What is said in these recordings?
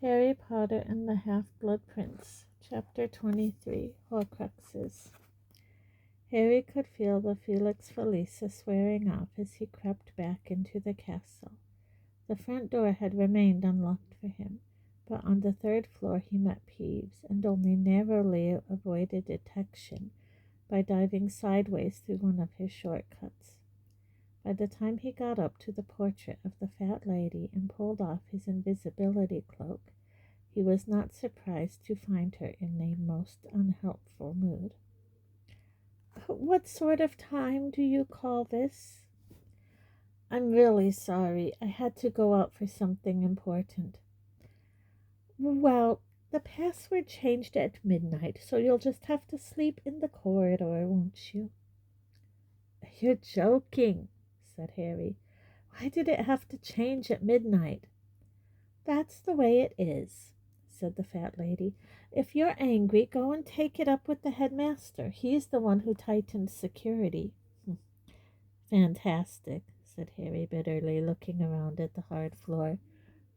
Harry Potter and the Half-Blood Prince, Chapter 23, Horcruxes. Harry could feel the Felix Felicis wearing off as he crept back into the castle. The front door had remained unlocked for him, but on the third floor he met Peeves, and only narrowly avoided detection by diving sideways through one of his shortcuts. By the time he got up to the portrait of the fat lady and pulled off his invisibility cloak, he was not surprised to find her in a most unhelpful mood. "What sort of time do you call this?" "I'm really sorry. I had to go out for something important." "Well, the password changed at midnight, so you'll just have to sleep in the corridor, won't you?" "You're joking," said Harry. "Why did it have to change at midnight?" "That's the way it is," said the fat lady. "If you're angry, go and take it up with the headmaster. He's the one who tightened security." "Fantastic," said Harry bitterly, looking around at the hard floor.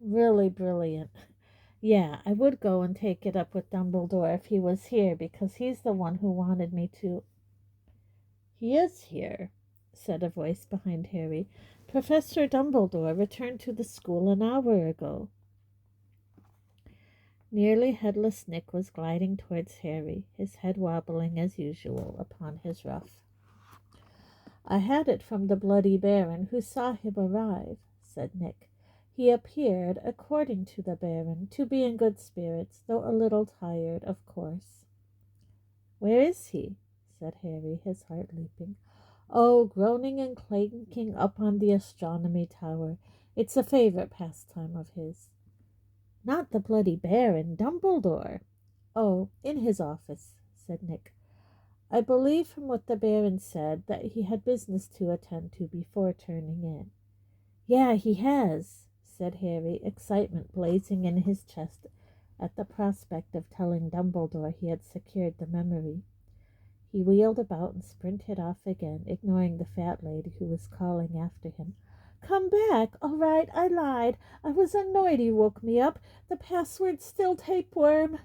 "Really brilliant. Yeah, I would go and take it up with Dumbledore if he was here, because he's the one who wanted me to." "He is here," said a voice behind Harry. "Professor Dumbledore returned to the school an hour ago." Nearly headless Nick was gliding towards Harry, his head wobbling as usual upon his ruff. "I had it from the Bloody Baron, who saw him arrive," said Nick. "He appeared, according to the Baron, to be in good spirits, though a little tired, of course." "Where is he?" said Harry, his heart leaping. "Oh, groaning and clanking up on the astronomy tower. It's a favorite pastime of his." "Not the Bloody Baron, Dumbledore." "Oh, in his office," said Nick. "I believe from what the Baron said that he had business to attend to before turning in." "Yeah, he has," said Harry, excitement blazing in his chest at the prospect of telling Dumbledore he had secured the memory. He wheeled about and sprinted off again, ignoring the fat lady who was calling after him. "Come back! All right, I lied. I was annoyed he woke me up. The password's still tapeworm."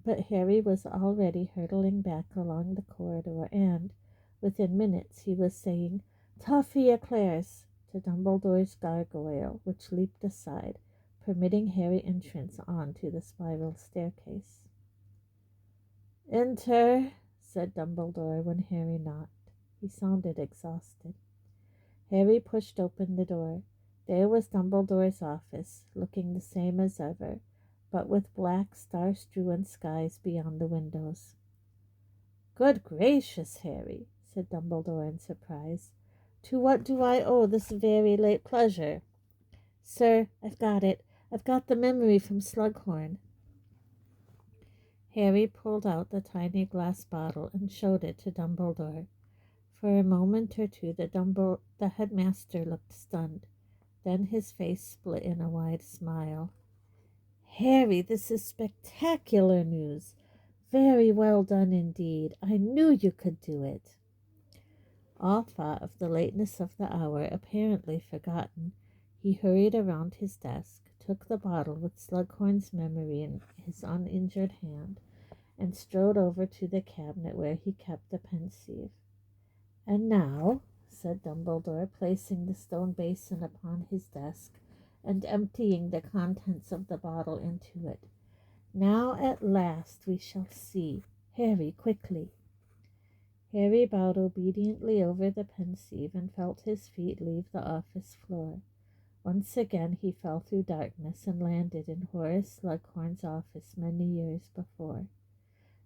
But Harry was already hurtling back along the corridor, and, within minutes, he was saying "Toffee eclairs" to Dumbledore's gargoyle, which leaped aside, permitting Harry entrance on to the spiral staircase. "Enter," said Dumbledore when Harry knocked. He sounded exhausted. Harry pushed open the door. There was Dumbledore's office, looking the same as ever, but with black star-strewn skies beyond the windows. "Good gracious, Harry," said Dumbledore in surprise. "To what do I owe this very late pleasure?" "Sir, I've got it. I've got the memory from Slughorn." Harry pulled out the tiny glass bottle and showed it to Dumbledore. For a moment or two the headmaster looked stunned. Then his face split in a wide smile. "Harry, this is spectacular news. Very well done indeed. I knew you could do it." All thought of the lateness of the hour apparently forgotten, he hurried around his desk, took the bottle with Slughorn's memory in his uninjured hand, and strode over to the cabinet where he kept the pensieve. "And now," said Dumbledore, placing the stone basin upon his desk and emptying the contents of the bottle into it, "now at last we shall see. Harry, quickly." Harry bowed obediently over the pensieve and felt his feet leave the office floor. Once again he fell through darkness and landed in Horace Slughorn's office many years before.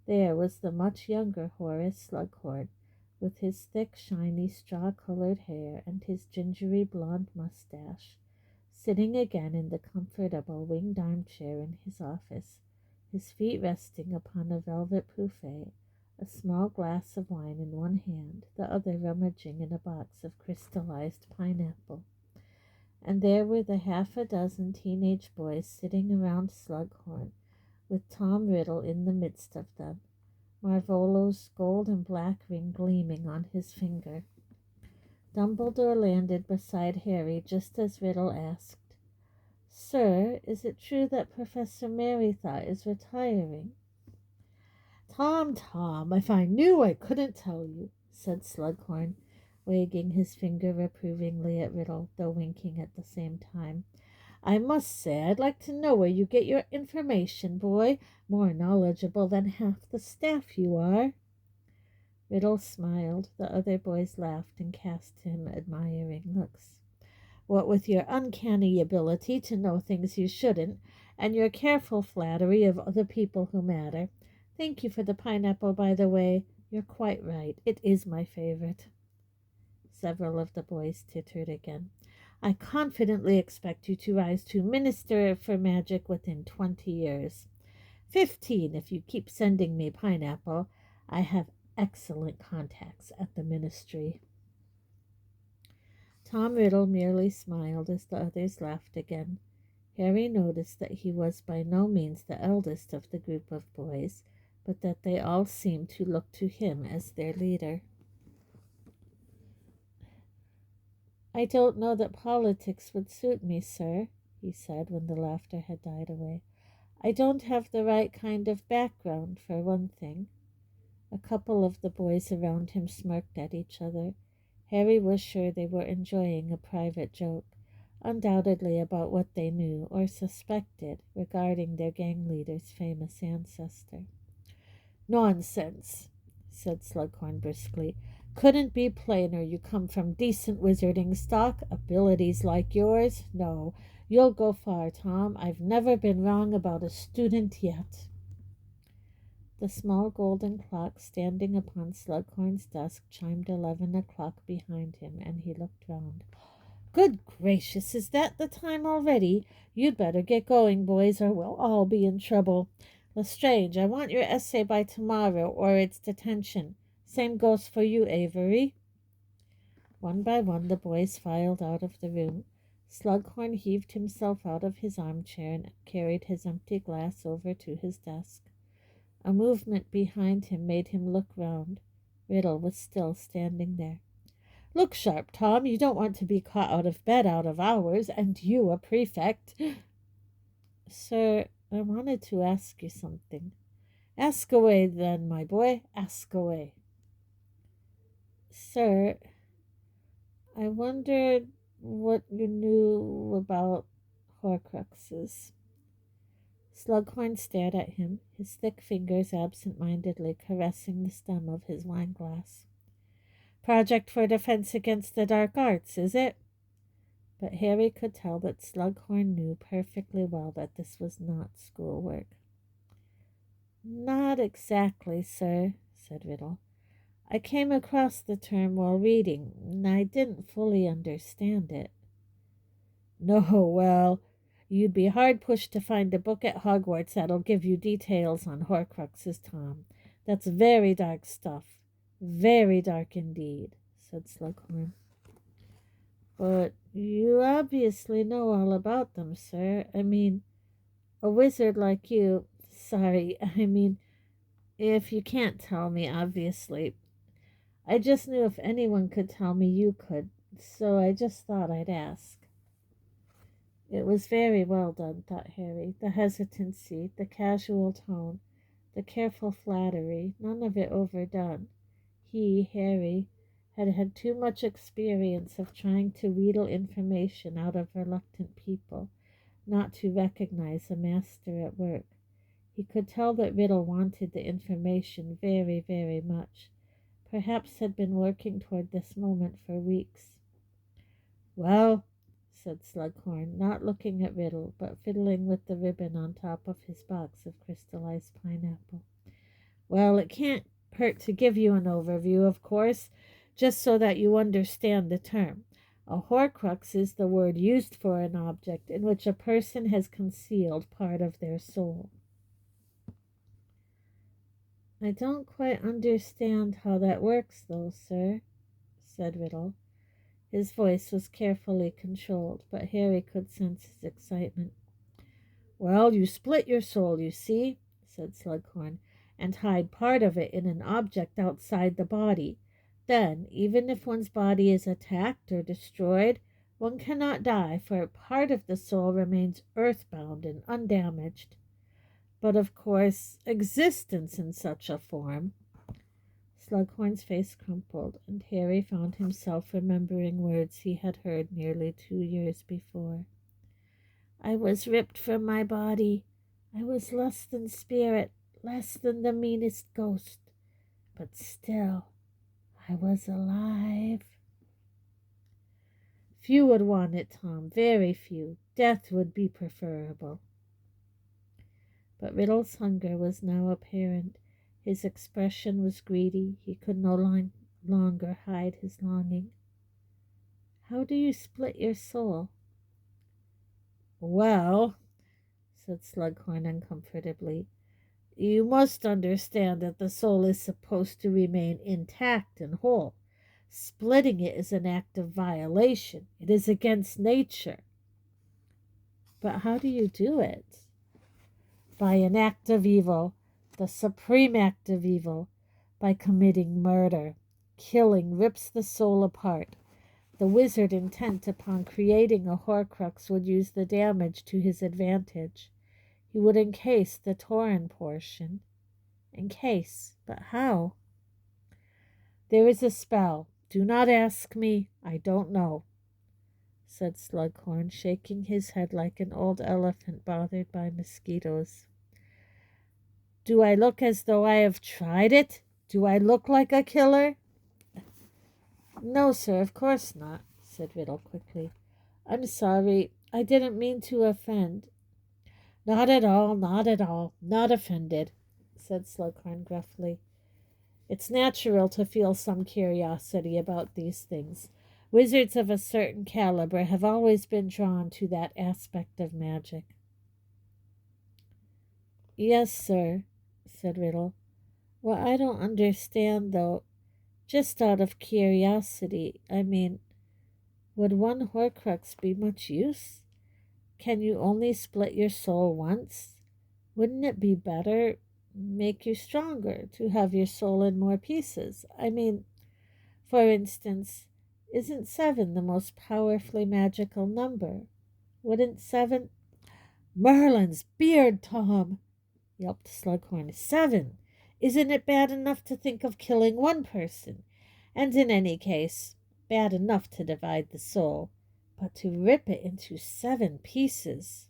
There was the much younger Horace Slughorn, with his thick, shiny, straw-colored hair and his gingery blonde mustache, sitting again in the comfortable winged armchair in his office, his feet resting upon a velvet buffet, a small glass of wine in one hand, the other rummaging in a box of crystallized pineapple. And there were the half a dozen teenage boys sitting around Slughorn, with Tom Riddle in the midst of them, Marvolo's gold and black ring gleaming on his finger. Dumbledore landed beside Harry just as Riddle asked, Sir, is it true that Professor Merrythought is retiring? Tom, if I knew I couldn't tell you, said Slughorn, wagging his finger reprovingly at Riddle, though winking at the same time. I must say I'd like to know where you get your information, boy. More knowledgeable than half the staff you are. Riddle smiled. The other boys laughed and cast him admiring looks. What with your uncanny ability to know things you shouldn't, and your careful flattery of other people who matter. Thank you for the pineapple, by the way. You're quite right. It is my favorite. Several of the boys tittered again. I confidently expect you to rise to Minister for Magic within 20 years. 15 if you keep sending me pineapple. I have excellent contacts at the ministry. Tom Riddle merely smiled as the others laughed again. Harry noticed that he was by no means the eldest of the group of boys, but that they all seemed to look to him as their leader. I don't know that politics would suit me, sir, he said when the laughter had died away. I don't have the right kind of background, for one thing. A couple of the boys around him smirked at each other. Harry was sure they were enjoying a private joke, undoubtedly about what they knew or suspected regarding their gang leader's famous ancestor. Nonsense, said Slughorn briskly. Couldn't be plainer. You come from decent wizarding stock, abilities like yours. No, you'll go far, Tom. I've never been wrong about a student yet. The small golden clock standing upon Slughorn's desk chimed 11 o'clock behind him, and he looked round. Good gracious, is that the time already? You'd better get going, boys, or we'll all be in trouble. Lestrange, I want your essay by tomorrow, or it's detention. Same goes for you, Avery. One by one the boys filed out of the room. Slughorn heaved himself out of his armchair and carried his empty glass over to his desk. A movement behind him made him look round. Riddle was still standing there. Look sharp, Tom. You don't want to be caught out of bed out of hours, and you a prefect. Sir, I wanted to ask you something. Ask away, then, my boy. Ask away. Sir, I wondered what you knew about Horcruxes. Slughorn stared at him, his thick fingers absent-mindedly caressing the stem of his wine-glass. Project for defense against the dark arts, is it? But Harry could tell that Slughorn knew perfectly well that this was not schoolwork. Not exactly, sir, said Riddle. I came across the term while reading, and I didn't fully understand it. No, well, you'd be hard-pushed to find a book at Hogwarts that'll give you details on Horcruxes, Tom. That's very dark stuff. Very dark indeed, said Slughorn. But you obviously know all about them, sir. I mean, a wizard like you... Sorry, if you can't tell me, obviously. I just knew if anyone could tell me, you could, so I just thought I'd ask. It was very well done, thought Harry. The hesitancy, the casual tone, the careful flattery, none of it overdone. He, Harry, had had too much experience of trying to wheedle information out of reluctant people, not to recognize a master at work. He could tell that Riddle wanted the information very, very much. Perhaps had been working toward this moment for weeks. Well, said Slughorn, not looking at Riddle, but fiddling with the ribbon on top of his box of crystallized pineapple. Well, it can't hurt to give you an overview, of course, just so that you understand the term. A Horcrux is the word used for an object in which a person has concealed part of their soul. I don't quite understand how that works, though, sir, said Riddle. His voice was carefully controlled, but Harry could sense his excitement. Well, you split your soul, you see, said Slughorn, and hide part of it in an object outside the body. Then, even if one's body is attacked or destroyed, One cannot die, for part of the soul remains earthbound and undamaged. But of course, existence in such a form. Slughorn's face crumpled, and Harry found himself remembering words he had heard nearly 2 years before. I was ripped from my body. I was less than spirit, less than the meanest ghost. But still, I was alive. Few would want it, Tom, very few. Death would be preferable. But Riddle's hunger was now apparent. His expression was greedy. He could no longer hide his longing. How do you split your soul? Well, said Slughorn uncomfortably, you must understand that the soul is supposed to remain intact and whole. Splitting it is an act of violation. It is against nature. But how do you do it? By an act of evil, the supreme act of evil, by committing murder. Killing rips the soul apart. The wizard, intent upon creating a Horcrux, would use the damage to his advantage. He would encase the torn portion. Encase? But how? There is a spell. Do not ask me. I don't know, said Slughorn, shaking his head like an old elephant bothered by mosquitoes. Do I look as though I have tried it? Do I look like a killer? No, sir, of course not, said Riddle quickly. I'm sorry. I didn't mean to offend. Not at all, not at all. Not offended, said Slughorn gruffly. It's natural to feel some curiosity about these things. Wizards of a certain caliber have always been drawn to that aspect of magic. Yes, sir, said Riddle. What I don't understand, though, just out of curiosity, I mean, would one Horcrux be much use? Can you only split your soul once? Wouldn't it be better, make you stronger, to have your soul in more pieces? I mean, for instance, isn't 7 the most powerfully magical number? Wouldn't 7... Merlin's beard, Tom, yelped Slughorn. 7! Isn't it bad enough to think of killing one person? And in any case, bad enough to divide the soul, but to rip it into 7 pieces.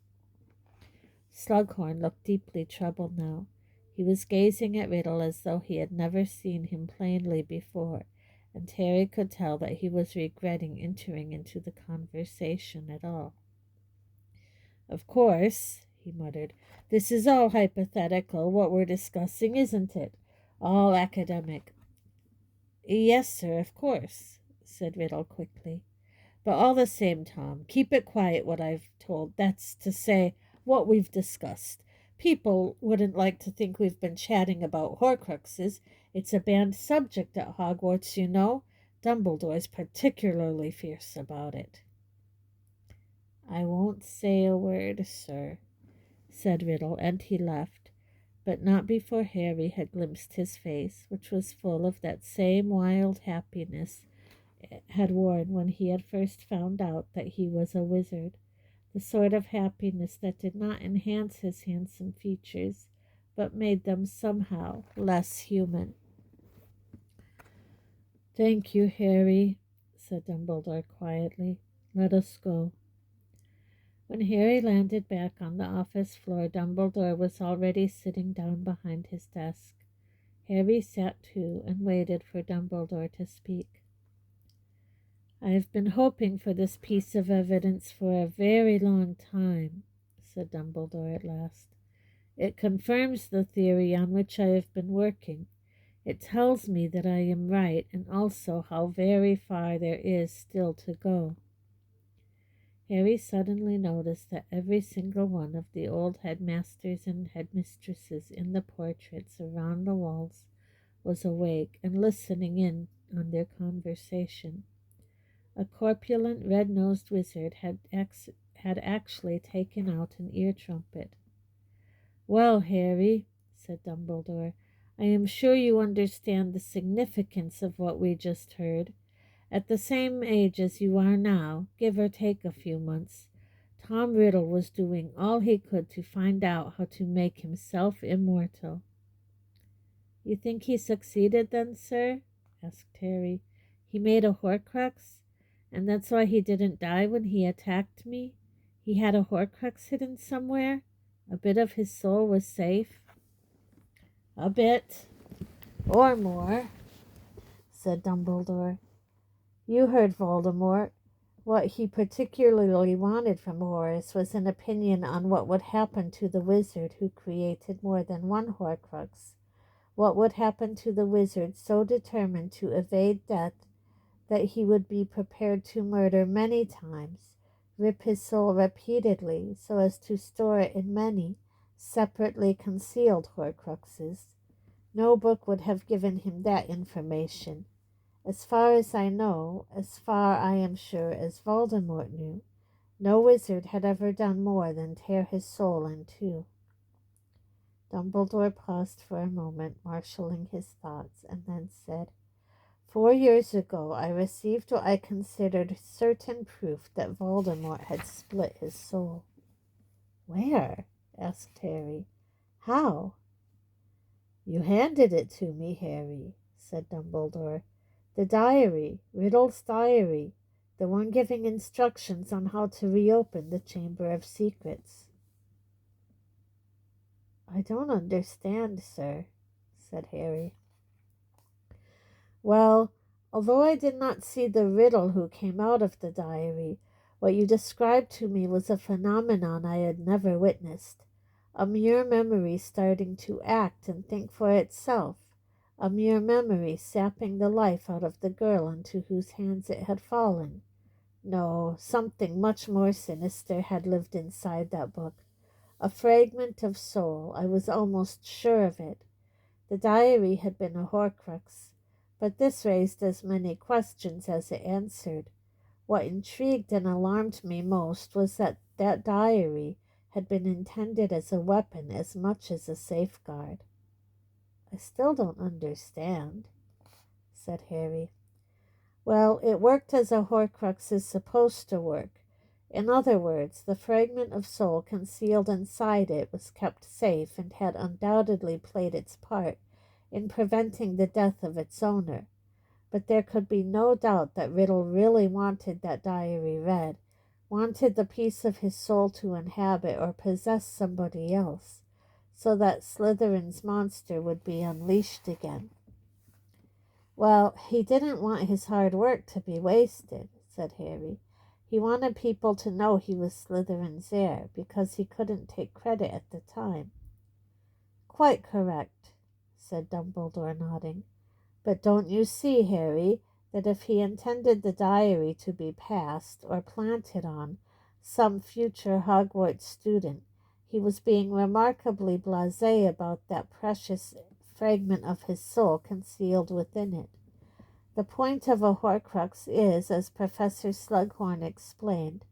Slughorn looked deeply troubled now. He was gazing at Riddle as though he had never seen him plainly before, and Harry could tell that he was regretting entering into the conversation at all. Of course, he muttered, this is all hypothetical, what we're discussing, isn't it? All academic. Yes, sir, of course, said Riddle quickly. But all the same, Tom, keep it quiet what I've told. That's to say, what we've discussed. People wouldn't like to think we've been chatting about Horcruxes. It's a banned subject at Hogwarts, you know. Dumbledore's particularly fierce about it. I won't say a word, sir, said Riddle, and he left, but not before Harry had glimpsed his face, which was full of that same wild happiness it had worn when he had first found out that he was a wizard, the sort of happiness that did not enhance his handsome features, but made them somehow less human. Thank you, Harry, said Dumbledore quietly. Let us go. When Harry landed back on the office floor, Dumbledore was already sitting down behind his desk. Harry sat too and waited for Dumbledore to speak. I have been hoping for this piece of evidence for a very long time, said Dumbledore at last. It confirms the theory on which I have been working. It tells me that I am right, and also how very far there is still to go. Harry suddenly noticed that every single one of the old headmasters and headmistresses in the portraits around the walls was awake and listening in on their conversation. A corpulent, red-nosed wizard had actually taken out an ear trumpet. Well, Harry, said Dumbledore, I am sure you understand the significance of what we just heard. At the same age as you are now, give or take a few months, Tom Riddle was doing all he could to find out how to make himself immortal." "You think he succeeded then, sir?" asked Harry. "He made a Horcrux, and that's why he didn't die when he attacked me? He had a Horcrux hidden somewhere? A bit of his soul was safe?" "A bit, or more," said Dumbledore. "You heard Voldemort. What he particularly wanted from Horace was an opinion on what would happen to the wizard who created more than one Horcrux. What would happen to the wizard so determined to evade death that he would be prepared to murder many times, rip his soul repeatedly so as to store it in many, separately concealed Horcruxes. No book would have given him that information. As far as I know, as far, I am sure, as Voldemort knew, no wizard had ever done more than tear his soul in two." Dumbledore paused for a moment, marshalling his thoughts, and then said, "4 years ago I received what I considered certain proof that Voldemort had split his soul." "Where?" asked Harry. "How?" "You handed it to me, Harry," said Dumbledore. "The diary, Riddle's diary, the one giving instructions on how to reopen the Chamber of Secrets." "I don't understand, sir," said Harry. "Well, although I did not see the riddle who came out of the diary, what you described to me was a phenomenon I had never witnessed. A mere memory starting to act and think for itself. A mere memory sapping the life out of the girl into whose hands it had fallen. No, something much more sinister had lived inside that book. A fragment of soul. I was almost sure of it. The diary had been a Horcrux, but this raised as many questions as it answered. What intrigued and alarmed me most was that that diary had been intended as a weapon as much as a safeguard." "I still don't understand," said Harry. "Well, it worked as a Horcrux is supposed to work. In other words, the fragment of soul concealed inside it was kept safe and had undoubtedly played its part in preventing the death of its owner. But there could be no doubt that Riddle really wanted that diary read, wanted the piece of his soul to inhabit or possess somebody else, so that Slytherin's monster would be unleashed again." "Well, he didn't want his hard work to be wasted," said Harry. "He wanted people to know he was Slytherin's heir, because he couldn't take credit at the time." "Quite correct," said Dumbledore, nodding. "But don't you see, Harry, that if he intended the diary to be passed or planted on some future Hogwarts student, he was being remarkably blasé about that precious fragment of his soul concealed within it. The point of a Horcrux is, as Professor Slughorn explained,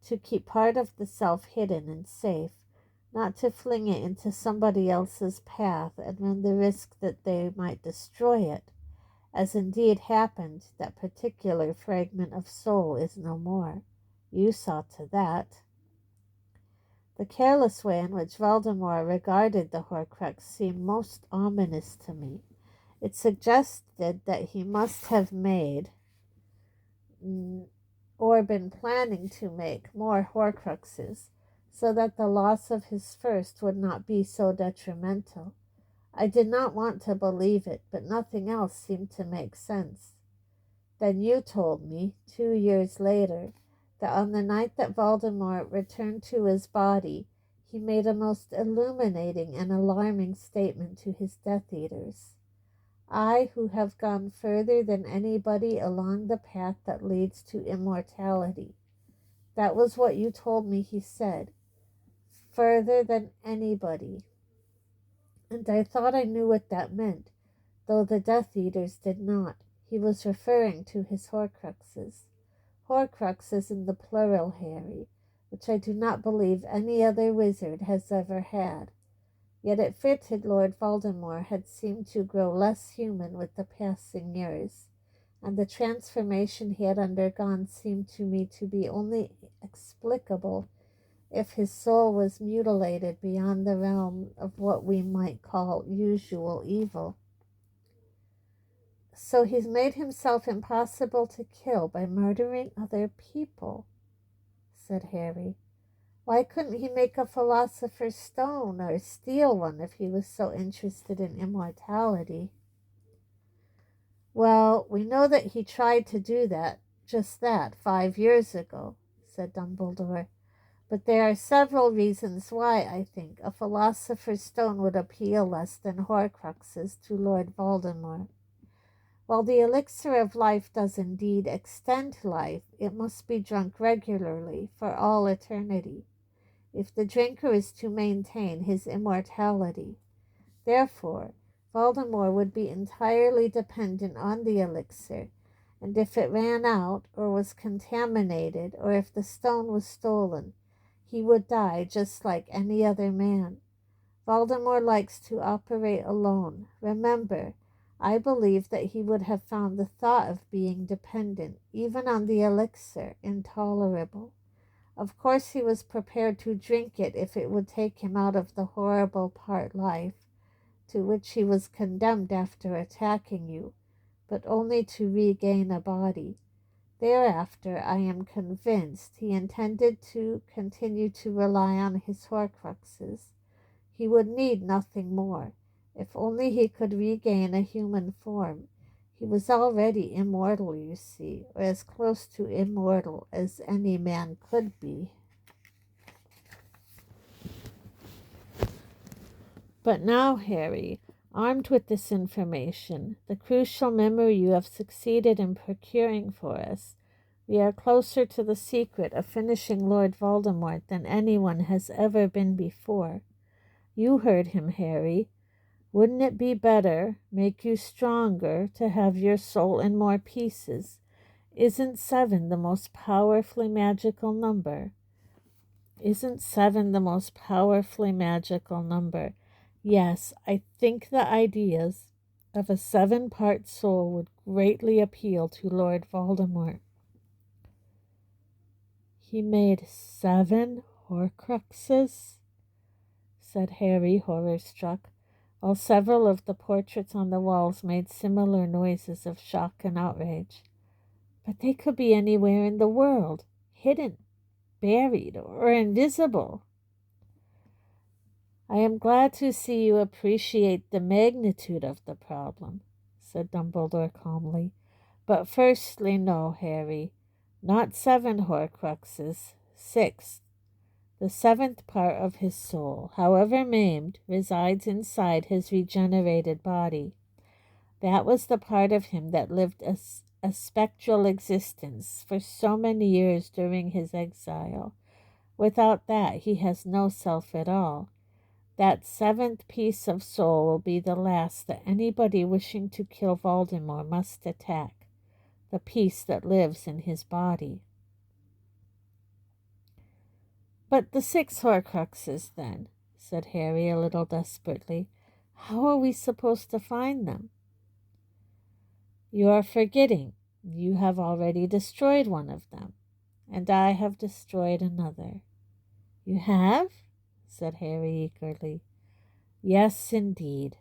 to keep part of the self hidden and safe, not to fling it into somebody else's path and run the risk that they might destroy it. As indeed happened, that particular fragment of soul is no more. You saw to that." "The careless way in which Voldemort regarded the Horcrux seemed most ominous to me. It suggested that he must have made, or been planning to make, more Horcruxes, so that the loss of his first would not be so detrimental. I did not want to believe it, but nothing else seemed to make sense. Then you told me, 2 years later, that on the night that Voldemort returned to his body, he made a most illuminating and alarming statement to his Death Eaters. I, who have gone further than anybody along the path that leads to immortality. That was what you told me he said. Further than anybody. And I thought I knew what that meant, though the Death Eaters did not. He was referring to his Horcruxes. Horcruxes in the plural, Harry, which I do not believe any other wizard has ever had. Yet it fitted Lord Voldemort had seemed to grow less human with the passing years, and the transformation he had undergone seemed to me to be only explicable if his soul was mutilated beyond the realm of what we might call usual evil. So he's made himself impossible to kill by murdering other people, said Harry. Why couldn't he make a philosopher's stone or steal one if he was so interested in immortality? Well, we know that he tried to do just that, 5 years ago, said Dumbledore. But there are several reasons why, I think, a philosopher's stone would appeal less than Horcruxes to Lord Voldemort. While the elixir of life does indeed extend life, it must be drunk regularly for all eternity, if the drinker is to maintain his immortality. Therefore, Voldemort would be entirely dependent on the elixir, and if it ran out, or was contaminated, or if the stone was stolen, he would die just like any other man. Voldemort likes to operate alone. Remember, I believe that he would have found the thought of being dependent, even on the elixir, intolerable. Of course he was prepared to drink it if it would take him out of the horrible part life to which he was condemned after attacking you, but only to regain a body. Thereafter, I am convinced, he intended to continue to rely on his Horcruxes. He would need nothing more. If only he could regain a human form. He was already immortal, you see, or as close to immortal as any man could be. But now, Harry, armed with this information, the crucial memory you have succeeded in procuring for us, we are closer to the secret of finishing Lord Voldemort than anyone has ever been before. You heard him, Harry. Wouldn't it be better, make you stronger, to have your soul in more pieces? Isn't 7 the most powerfully magical number? Isn't 7 the most powerfully magical number? Yes, I think the ideas of a 7-part soul would greatly appeal to Lord Voldemort. He made 7 Horcruxes, said Harry, horror-struck, while several of the portraits on the walls made similar noises of shock and outrage. But they could be anywhere in the world, hidden, buried, or invisible. I am glad to see you appreciate the magnitude of the problem, said Dumbledore calmly. But firstly, no, Harry, not 7 Horcruxes, 6. The 7th part of his soul, however maimed, resides inside his regenerated body. That was the part of him that lived a spectral existence for so many years during his exile. Without that, he has no self at all. That 7th piece of soul will be the last that anybody wishing to kill Voldemort must attack, the piece that lives in his body. But the 6 Horcruxes, then, said Harry a little desperately. How are we supposed to find them? You are forgetting. You have already destroyed one of them, and I have destroyed another. You have? Said Harry eagerly. Yes, indeed,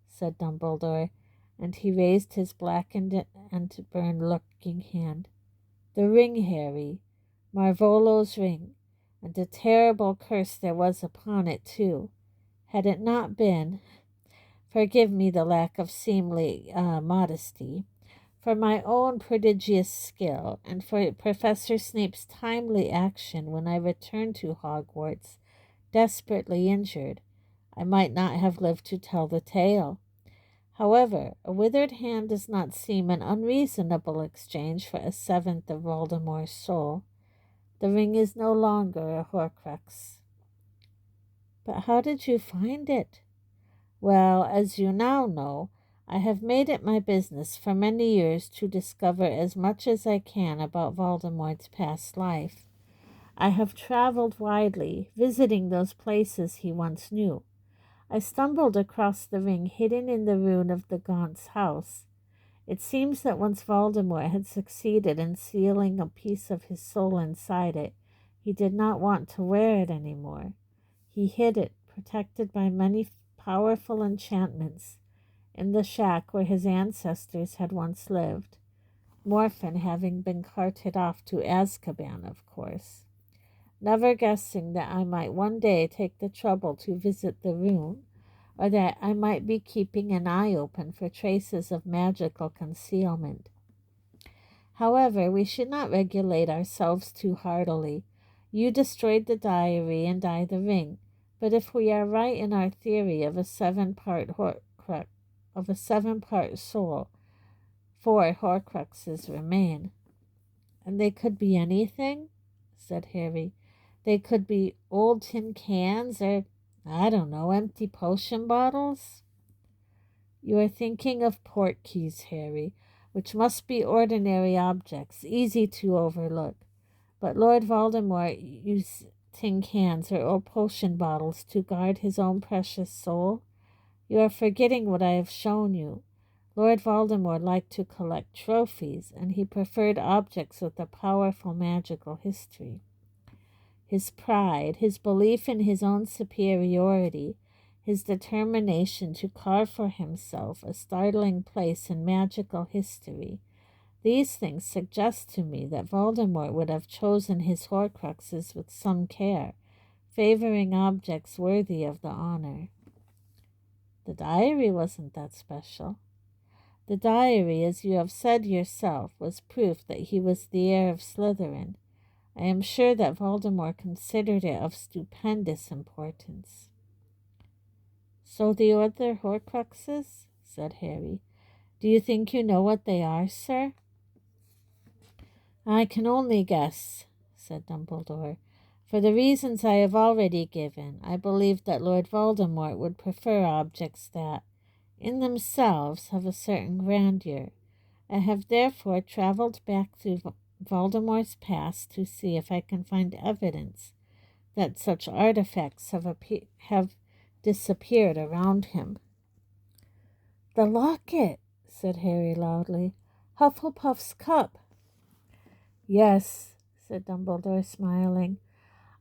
said Dumbledore, and he raised his blackened and burned-looking hand. The ring, Harry, Marvolo's ring, and a terrible curse there was upon it, too. Had it not been, forgive me the lack of seemly modesty, for my own prodigious skill, and for Professor Snape's timely action when I returned to Hogwarts, desperately injured, I might not have lived to tell the tale. However, a withered hand does not seem an unreasonable exchange for a 7th of Voldemort's soul. The ring is no longer a Horcrux. But how did you find it? Well, as you now know, I have made it my business for many years to discover as much as I can about Voldemort's past life. I have traveled widely, visiting those places he once knew. I stumbled across the ring hidden in the ruin of the Gaunt's house. It seems that once Voldemort had succeeded in sealing a piece of his soul inside it, he did not want to wear it any more. He hid it, protected by many powerful enchantments, in the shack where his ancestors had once lived, Morphin having been carted off to Azkaban, of course. Never guessing that I might one day take the trouble to visit the room, or that I might be keeping an eye open for traces of magical concealment. However, we should not regulate ourselves too heartily. You destroyed the diary and I the ring, but if we are right in our theory of a seven-part soul, 4 Horcruxes remain. And they could be anything, said Harry. They could be old tin cans or, I don't know, empty potion bottles. You are thinking of port keys, Harry, which must be ordinary objects, easy to overlook. But Lord Voldemort used tin cans or old potion bottles to guard his own precious soul. You are forgetting what I have shown you. Lord Voldemort liked to collect trophies, and he preferred objects with a powerful magical history. His pride, his belief in his own superiority, his determination to carve for himself a startling place in magical history, these things suggest to me that Voldemort would have chosen his Horcruxes with some care, favoring objects worthy of the honor. The diary wasn't that special. The diary, as you have said yourself, was proof that he was the heir of Slytherin. I am sure that Voldemort considered it of stupendous importance. So the other Horcruxes, said Harry. Do you think you know what they are, sir? I can only guess, said Dumbledore. For the reasons I have already given, I believe that Lord Voldemort would prefer objects that, in themselves, have a certain grandeur. I have therefore traveled back through Voldemort's past to see if I can find evidence that such artifacts have disappeared around him. The locket, said Harry loudly. Hufflepuff's cup. Yes, said Dumbledore, smiling.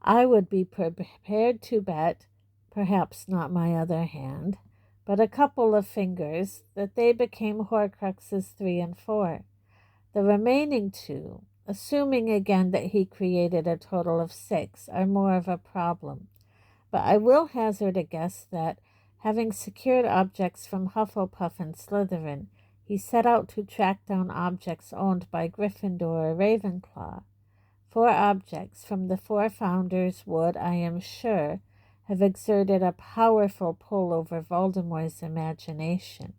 I would be prepared to bet, perhaps not my other hand, but a couple of fingers, that they became Horcruxes 3 and 4. The remaining 2, assuming again that he created a total of 6, are more of a problem. But I will hazard a guess that, having secured objects from Hufflepuff and Slytherin, he set out to track down objects owned by Gryffindor or Ravenclaw. 4 objects from the 4 founders would, I am sure, have exerted a powerful pull over Voldemort's imagination.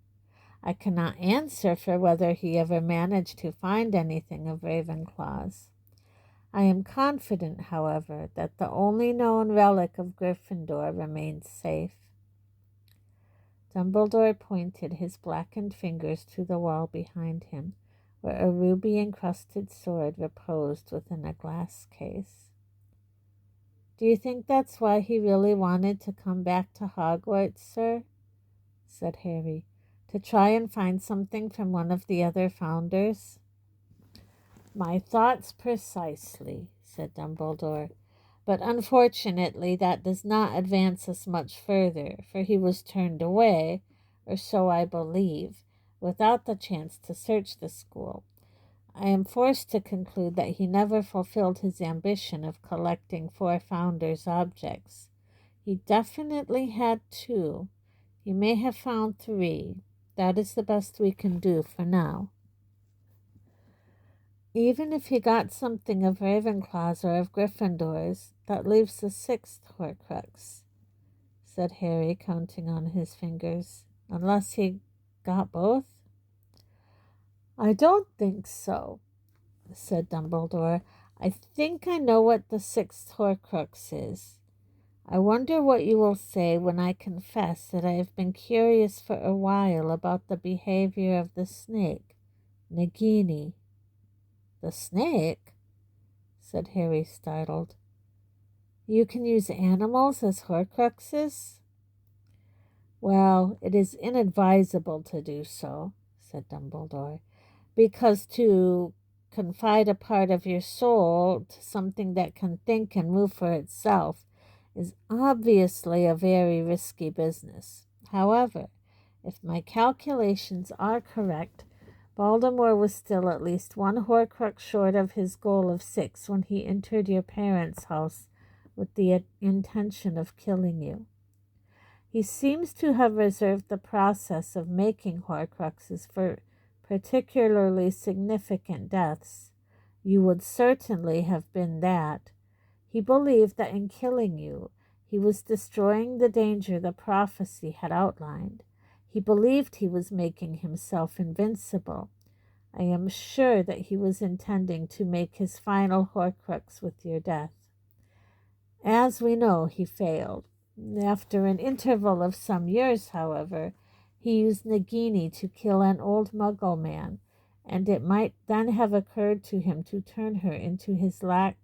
I cannot answer for whether he ever managed to find anything of Ravenclaw's. I am confident, however, that the only known relic of Gryffindor remains safe. Dumbledore pointed his blackened fingers to the wall behind him, where a ruby-encrusted sword reposed within a glass case. Do you think that's why he really wanted to come back to Hogwarts, sir? Said Harry. To try and find something from one of the other founders? My thoughts precisely, said Dumbledore. But unfortunately that does not advance us much further, for he was turned away, or so I believe, without the chance to search the school. I am forced to conclude that he never fulfilled his ambition of collecting 4 founders' objects. He definitely had 2. He may have found 3. That is the best we can do for now. Even if he got something of Ravenclaw's or of Gryffindor's, that leaves the 6th Horcrux, said Harry, counting on his fingers. Unless he got both? I don't think so, said Dumbledore. I think I know what the 6th Horcrux is. I wonder what you will say when I confess that I have been curious for a while about the behavior of the snake, Nagini. The snake? Said Harry, startled. You can use animals as Horcruxes? Well, it is inadvisable to do so, said Dumbledore, because to confide a part of your soul to something that can think and move for itself is obviously a very risky business. However, if my calculations are correct, Voldemort was still at least one Horcrux short of his goal of 6 when he entered your parents' house with the intention of killing you. He seems to have reserved the process of making Horcruxes for particularly significant deaths. You would certainly have been that. He believed that in killing you, he was destroying the danger the prophecy had outlined. He believed he was making himself invincible. I am sure that he was intending to make his final Horcrux with your death. As we know, he failed. After an interval of some years, however, he used Nagini to kill an old Muggle man, and it might then have occurred to him to turn her into his last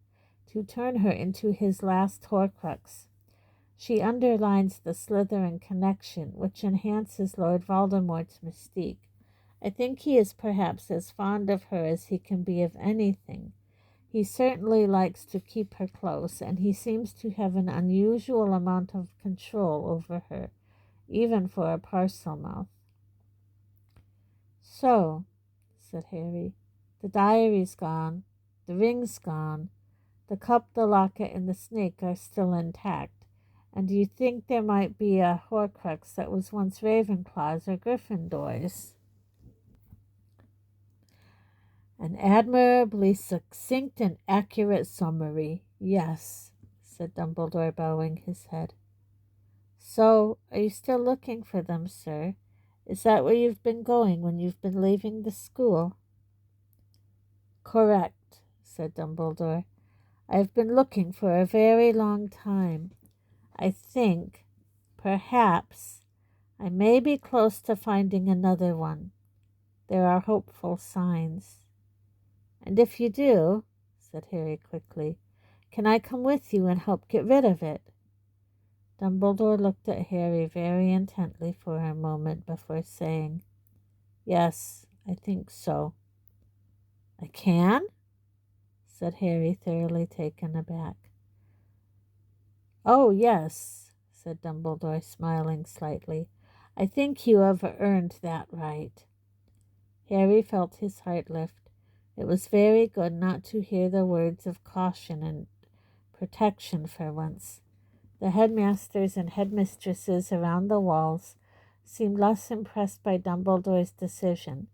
Horcrux. She underlines the Slytherin connection, which enhances Lord Voldemort's mystique. I think he is perhaps as fond of her as he can be of anything. He certainly likes to keep her close, and he seems to have an unusual amount of control over her, even for a Parselmouth. So, said Harry, the diary's gone, the ring's gone, the cup, the locket, and the snake are still intact. And do you think there might be a Horcrux that was once Ravenclaw's or Gryffindor's? An admirably succinct and accurate summary. Yes, said Dumbledore, bowing his head. So, are you still looking for them, sir? Is that where you've been going when you've been leaving the school? Correct, said Dumbledore. I've been looking for a very long time. I think, perhaps, I may be close to finding another one. There are hopeful signs. And if you do, said Harry quickly, can I come with you and help get rid of it? Dumbledore looked at Harry very intently for a moment before saying, Yes, I think so. I can? Said Harry, thoroughly taken aback. Oh, yes, said Dumbledore, smiling slightly. I think you have earned that right. Harry felt his heart lift. It was very good not to hear the words of caution and protection for once. The headmasters and headmistresses around the walls seemed less impressed by Dumbledore's decision.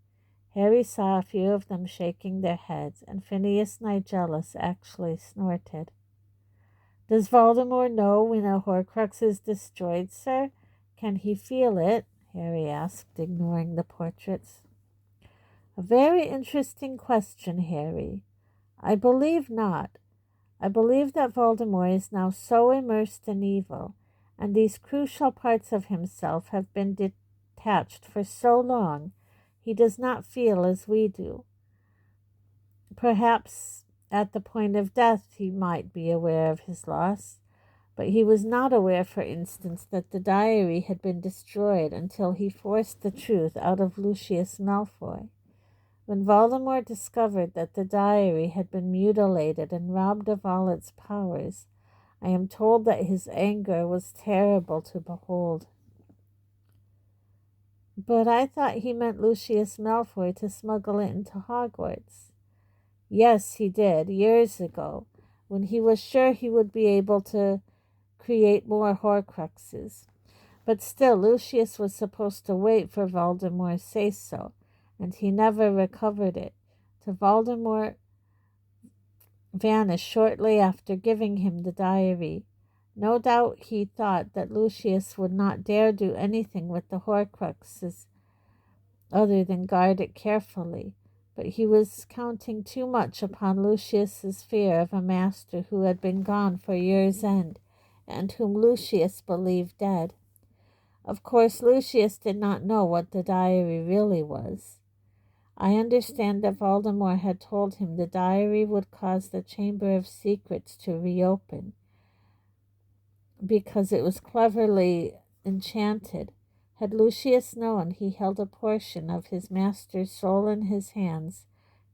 Harry saw a few of them shaking their heads, and Phineas Nigellus actually snorted. Does Voldemort know when a Horcrux is destroyed, sir? Can he feel it? Harry asked, ignoring the portraits. A very interesting question, Harry. I believe not. I believe that Voldemort is now so immersed in evil, and these crucial parts of himself have been detached for so long, he does not feel as we do. Perhaps at the point of death he might be aware of his loss, but he was not aware, for instance, that the diary had been destroyed until he forced the truth out of Lucius Malfoy. When Voldemort discovered that the diary had been mutilated and robbed of all its powers, I am told that his anger was terrible to behold. But I thought he meant Lucius Malfoy to smuggle it into Hogwarts. Yes, he did, years ago, when he was sure he would be able to create more Horcruxes. But still, Lucius was supposed to wait for Voldemort's say-so, and he never recovered it, till Voldemort vanished shortly after giving him the diary. No doubt he thought that Lucius would not dare do anything with the Horcruxes other than guard it carefully, but he was counting too much upon Lucius's fear of a master who had been gone for years' end, and whom Lucius believed dead. Of course, Lucius did not know what the diary really was. I understand that Voldemort had told him the diary would cause the Chamber of Secrets to reopen, because it was cleverly enchanted. Had Lucius known he held a portion of his master's soul in his hands,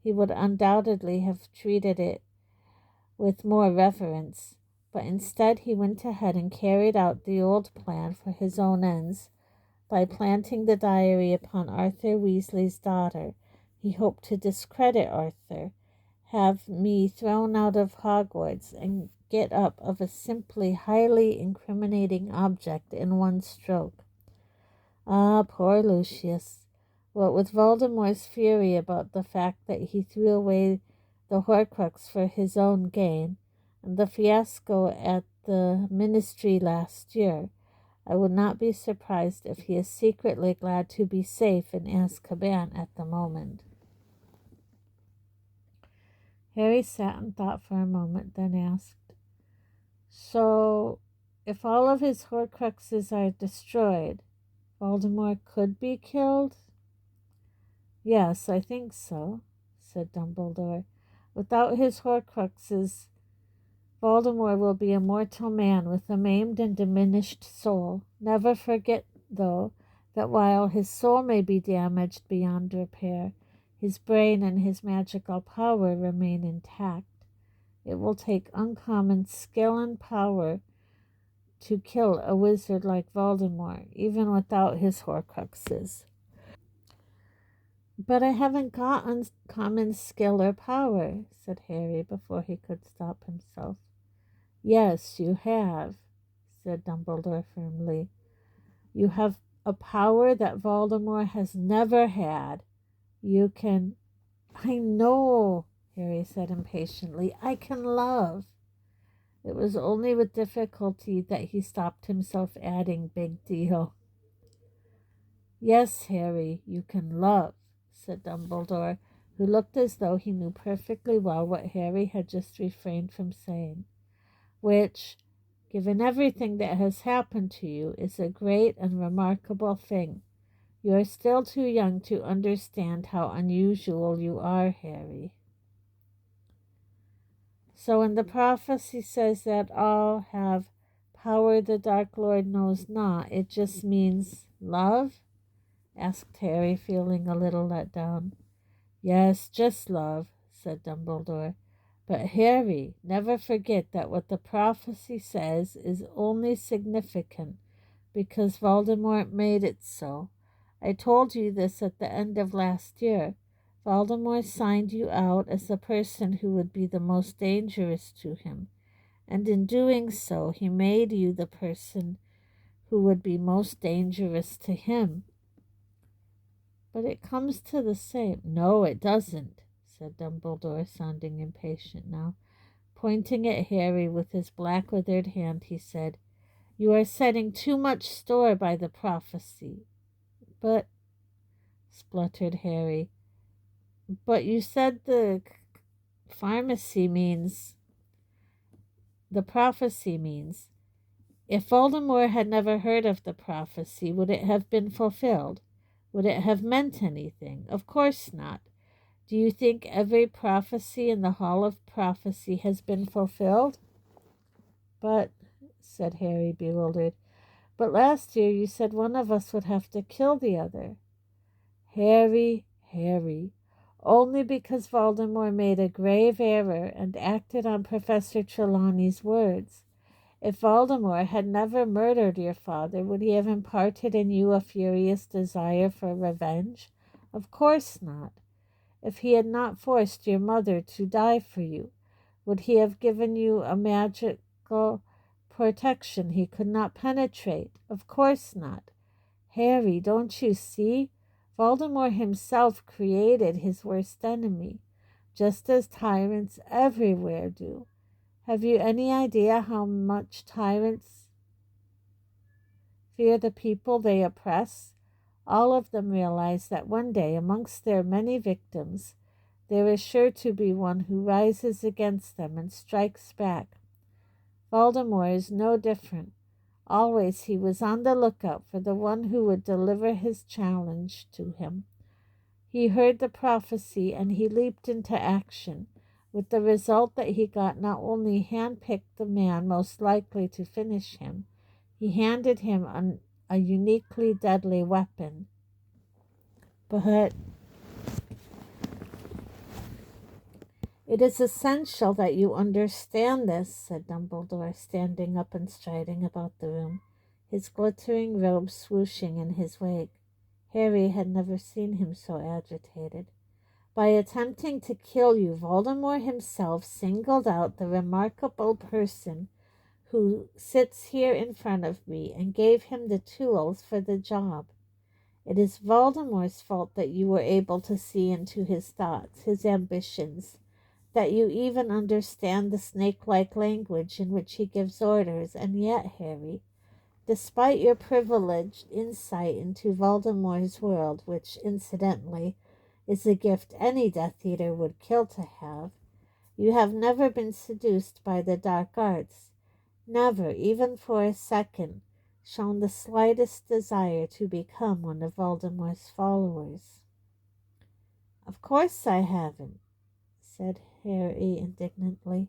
he would undoubtedly have treated it with more reverence, but instead he went ahead and carried out the old plan for his own ends. By planting the diary upon Arthur Weasley's daughter, he hoped to discredit Arthur, have me thrown out of Hogwarts, and get up of a simply highly incriminating object in one stroke. Ah, poor Lucius! What with Voldemort's fury about the fact that he threw away the Horcrux for his own gain, and the fiasco at the Ministry last year, I would not be surprised if he is secretly glad to be safe in Azkaban at the moment. Harry sat and thought for a moment, then asked, "So, if all of his Horcruxes are destroyed, Voldemort could be killed?" "Yes, I think so," said Dumbledore. "Without his Horcruxes, Voldemort will be a mortal man with a maimed and diminished soul. Never forget, though, that while his soul may be damaged beyond repair, his brain and his magical power remain intact. It will take uncommon skill and power to kill a wizard like Voldemort, even without his Horcruxes." "But I haven't got uncommon skill or power," said Harry before he could stop himself. "Yes, you have," said Dumbledore firmly. "You have a power that Voldemort has never had. You can—" "I know," Harry said impatiently. "I can love." It was only with difficulty that he stopped himself, adding, "Big deal." "Yes, Harry, you can love," said Dumbledore, who looked as though he knew perfectly well what Harry had just refrained from saying, "which, given everything that has happened to you, is a great and remarkable thing. You are still too young to understand how unusual you are, Harry." "So when the prophecy says that all have power the Dark Lord knows not, it just means love?" asked Harry, feeling a little let down. "Yes, just love," said Dumbledore. "But Harry, never forget that what the prophecy says is only significant because Voldemort made it so. I told you this at the end of last year. Voldemort signed you out as the person who would be the most dangerous to him, and in doing so he made you the person who would be most dangerous to him." "But it comes to the same—" "No, it doesn't," said Dumbledore, sounding impatient now. Pointing at Harry with his black withered hand, he said, "You are setting too much store by the prophecy." "But—" spluttered Harry. "But you said the pharmacy means—" "The prophecy means. If Voldemort had never heard of the prophecy, would it have been fulfilled? Would it have meant anything? Of course not. Do you think every prophecy in the Hall of Prophecy has been fulfilled?" "But—" said Harry, bewildered. "But last year you said one of us would have to kill the other." "Harry, Harry, only because Voldemort made a grave error and acted on Professor Trelawney's words. If Voldemort had never murdered your father, would he have imparted in you a furious desire for revenge? Of course not. If he had not forced your mother to die for you, would he have given you a magical protection he could not penetrate? Of course not. Harry, don't you see? Voldemort himself created his worst enemy, just as tyrants everywhere do. Have you any idea how much tyrants fear the people they oppress? All of them realize that one day, amongst their many victims, there is sure to be one who rises against them and strikes back. Voldemort is no different. Always he was on the lookout for the one who would deliver his challenge to him. He heard the prophecy and he leaped into action, with the result that he got not only handpicked the man most likely to finish him, he handed him a uniquely deadly weapon. But it is essential that you understand this, said Dumbledore, standing up and striding about the room, his glittering robe swooshing in his wake. Harry had never seen him so agitated. By attempting to kill you, Voldemort himself singled out the remarkable person who sits here in front of me and gave him the tools for the job. It is Voldemort's fault that you were able to see into his thoughts, his ambitions, that you even understand the snake-like language in which he gives orders. And yet, Harry, despite your privileged insight into Voldemort's world, which, incidentally, is a gift any Death Eater would kill to have, you have never been seduced by the dark arts, never, even for a second, shown the slightest desire to become one of Voldemort's followers. Of course I haven't, said Harry indignantly.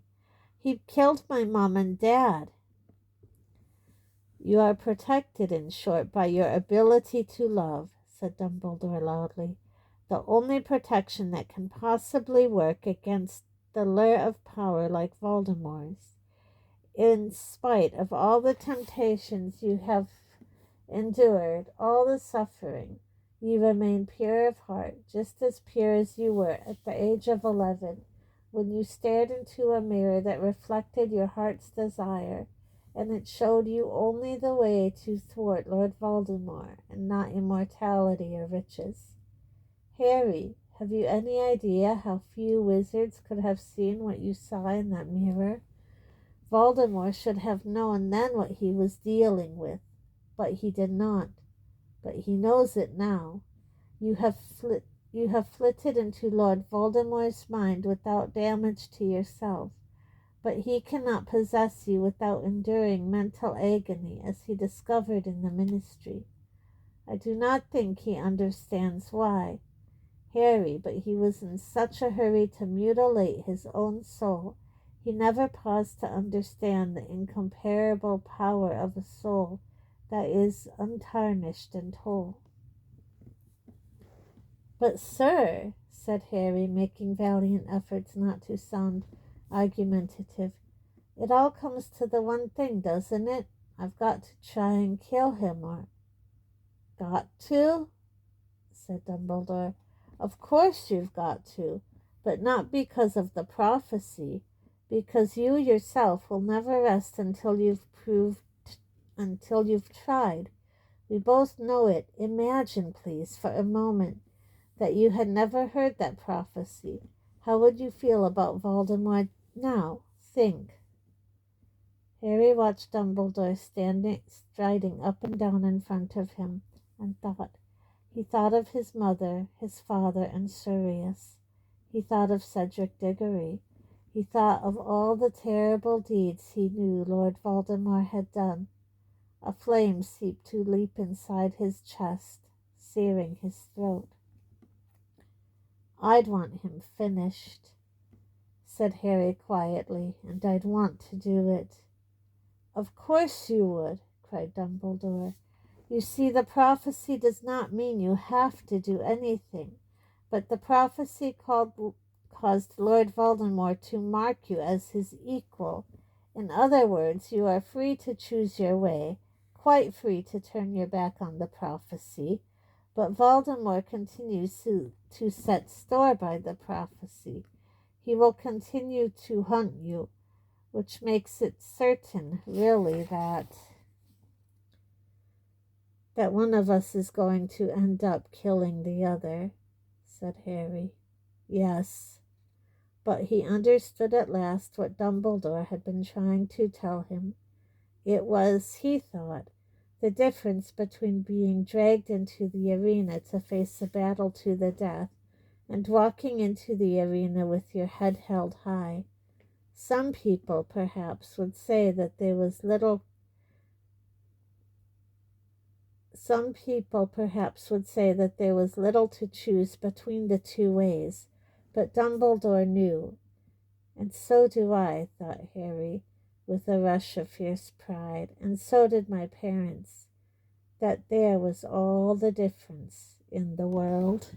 He killed my mom and dad. You are protected, in short, by your ability to love, said Dumbledore loudly. The only protection that can possibly work against the lure of power like Voldemort's. In spite of all the temptations you have endured, all the suffering, you remain pure of heart, just as pure as you were at the age of 11, when you stared into a mirror that reflected your heart's desire, and it showed you only the way to thwart Lord Voldemort, and not immortality or riches. Harry, have you any idea how few wizards could have seen what you saw in that mirror? Voldemort should have known then what he was dealing with, but he did not. But he knows it now. You have flitted into Lord Voldemort's mind without damage to yourself, but he cannot possess you without enduring mental agony, as he discovered in the Ministry. I do not think he understands why, Harry, but he was in such a hurry to mutilate his own soul, he never paused to understand the incomparable power of a soul that is untarnished and whole. But, sir, said Harry, making valiant efforts not to sound argumentative, it all comes to the one thing, doesn't it? I've got to try and kill him, or... Got to? Said Dumbledore. Of course you've got to, but not because of the prophecy, because you yourself will never rest until you've tried. We both know it. Imagine, please, for a moment, that you had never heard that prophecy. How would you feel about Voldemort now? Think. Harry watched Dumbledore striding up and down in front of him, and thought. He thought of his mother, his father, and Sirius. He thought of Cedric Diggory. He thought of all the terrible deeds he knew Lord Voldemort had done. A flame seemed to leap inside his chest, searing his throat. I'd want him finished, said Harry quietly, and I'd want to do it. Of course you would, cried Dumbledore. You see, the prophecy does not mean you have to do anything, but the prophecy caused Lord Voldemort to mark you as his equal. In other words, you are free to choose your way, quite free to turn your back on the prophecy, but Voldemort continues to set store by the prophecy. He will continue to hunt you, which makes it certain, really, that one of us is going to end up killing the other, said Harry. Yes, but he understood at last what Dumbledore had been trying to tell him. It was, he thought, the difference between being dragged into the arena to face a battle to the death and walking into the arena with your head held high. Some people, perhaps, would say that there was little to choose between the two ways, but Dumbledore knew. And so do I, thought Harry, with a rush of fierce pride, and so did my parents. that there was all the difference in the world.